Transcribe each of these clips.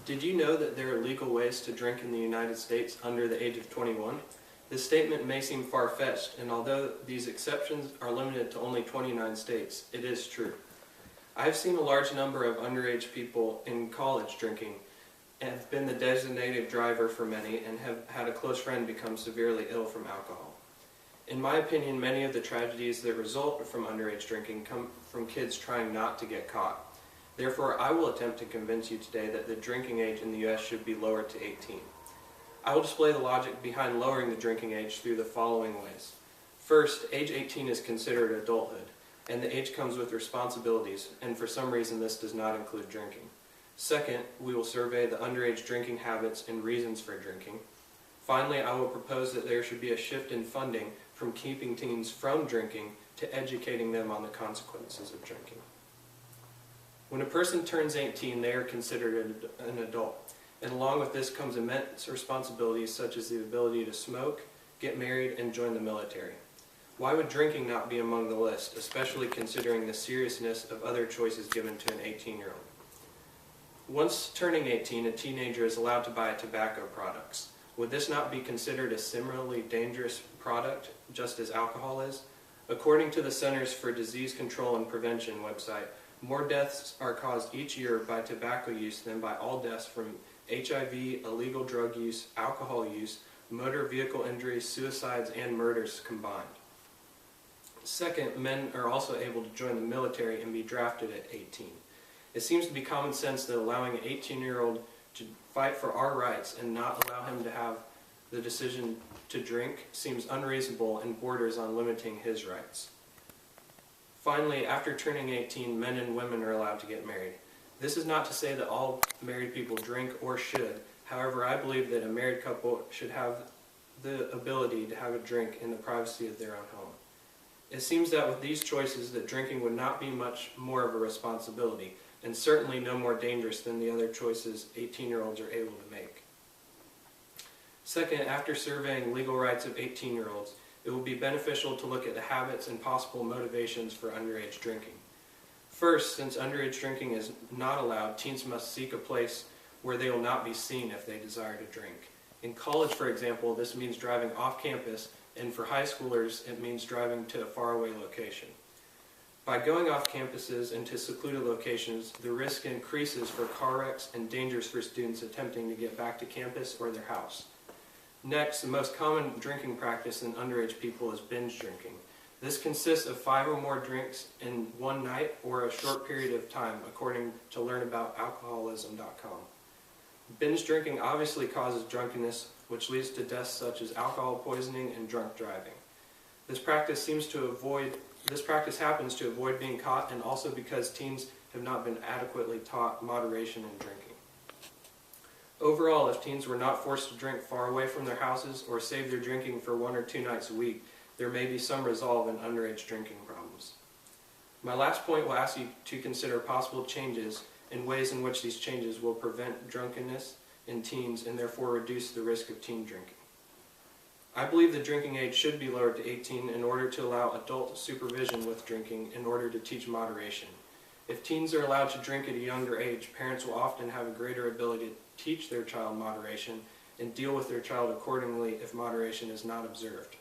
Did you know that there are legal ways to drink in the United States under the age of 21? This statement may seem far-fetched, and although these exceptions are limited to only 29 states, it is true. I have seen a large number of underage people in college drinking, and have been the designated driver for many, and have had a close friend become severely ill from alcohol. In my opinion, many of the tragedies that result from underage drinking come from kids trying not to get caught. Therefore, I will attempt to convince you today that the drinking age in the U.S. should be lowered to 18. I will display the logic behind lowering the drinking age through the following ways. First, age 18 is considered adulthood, and the age comes with responsibilities, and for some reason this does not include drinking. Second, we will survey the underage drinking habits and reasons for drinking. Finally, I will propose that there should be a shift in funding from keeping teens from drinking to educating them on the consequences of drinking. When a person turns 18, they are considered an adult, and along with this comes immense responsibilities such as the ability to smoke, get married, and join the military. Why would drinking not be among the list, especially considering the seriousness of other choices given to an 18-year-old? Once turning 18, a teenager is allowed to buy tobacco products. Would this not be considered a similarly dangerous product, just as alcohol is? According to the Centers for Disease Control and Prevention website, more deaths are caused each year by tobacco use than by all deaths from HIV, illegal drug use, alcohol use, motor vehicle injuries, suicides, and murders combined. Second, men are also able to join the military and be drafted at 18. It seems to be common sense that allowing an 18-year-old to fight for our rights and not allow him to have the decision to drink seems unreasonable and borders on limiting his rights. Finally, after turning 18, men and women are allowed to get married. This is not to say that all married people drink or should. However, I believe that a married couple should have the ability to have a drink in the privacy of their own home. It seems that with these choices that drinking would not be much more of a responsibility, and certainly no more dangerous than the other choices 18-year-olds are able to make. Second, after surveying legal rights of 18-year-olds, it will be beneficial to look at the habits and possible motivations for underage drinking. First, since underage drinking is not allowed, teens must seek a place where they will not be seen if they desire to drink. In college, for example, this means driving off campus, and for high schoolers, it means driving to a faraway location. By going off campuses and to secluded locations, the risk increases for car wrecks and dangers for students attempting to get back to campus or their house. Next, the most common drinking practice in underage people is binge drinking. This consists of 5 or more drinks in one night or a short period of time, according to learnaboutalcoholism.com. Binge drinking obviously causes drunkenness, which leads to deaths such as alcohol poisoning and drunk driving. This practice happens to avoid being caught, and also because teens have not been adequately taught moderation in drinking. Overall, if teens were not forced to drink far away from their houses or save their drinking for 1 or 2 nights a week, there may be some resolve in underage drinking problems. My last point will ask you to consider possible changes and ways in which these changes will prevent drunkenness in teens and therefore reduce the risk of teen drinking. I believe the drinking age should be lowered to 18 in order to allow adult supervision with drinking in order to teach moderation. If teens are allowed to drink at a younger age, parents will often have a greater ability to teach their child moderation and deal with their child accordingly if moderation is not observed.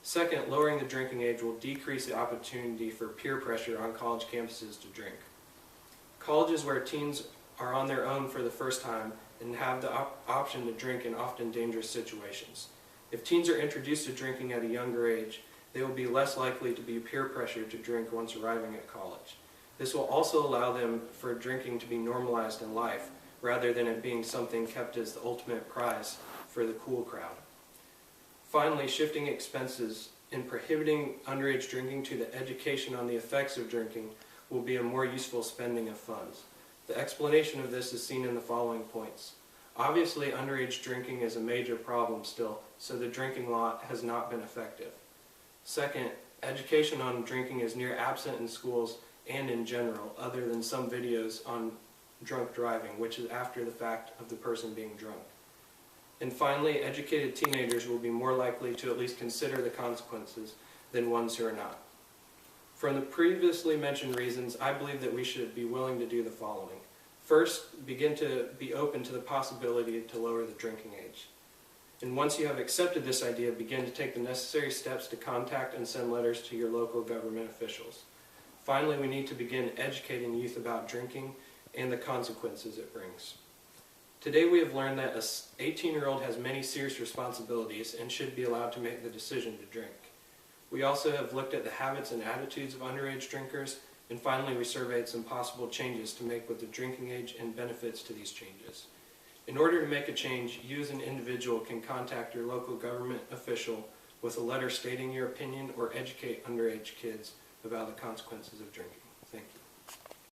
Second, lowering the drinking age will decrease the opportunity for peer pressure on college campuses to drink. Colleges where teens are on their own for the first time and have the option to drink in often dangerous situations. If teens are introduced to drinking at a younger age, they will be less likely to be peer pressured to drink once arriving at college. This will also allow them for drinking to be normalized in life, rather than it being something kept as the ultimate prize for the cool crowd. Finally, shifting expenses and prohibiting underage drinking to the education on the effects of drinking will be a more useful spending of funds. The explanation of this is seen in the following points. Obviously, underage drinking is a major problem still, so the drinking law has not been effective. Second, education on drinking is near absent in schools and in general, other than some videos on drunk driving, which is after the fact of the person being drunk. And finally, educated teenagers will be more likely to at least consider the consequences than ones who are not. From the previously mentioned reasons, I believe that we should be willing to do the following. First, begin to be open to the possibility to lower the drinking age. And once you have accepted this idea, begin to take the necessary steps to contact and send letters to your local government officials. Finally, we need to begin educating youth about drinking and the consequences it brings. Today we have learned that an 18-year-old has many serious responsibilities and should be allowed to make the decision to drink. We also have looked at the habits and attitudes of underage drinkers, and finally we surveyed some possible changes to make with the drinking age and benefits to these changes. In order to make a change, you as an individual can contact your local government official with a letter stating your opinion or educate underage kids about the consequences of drinking.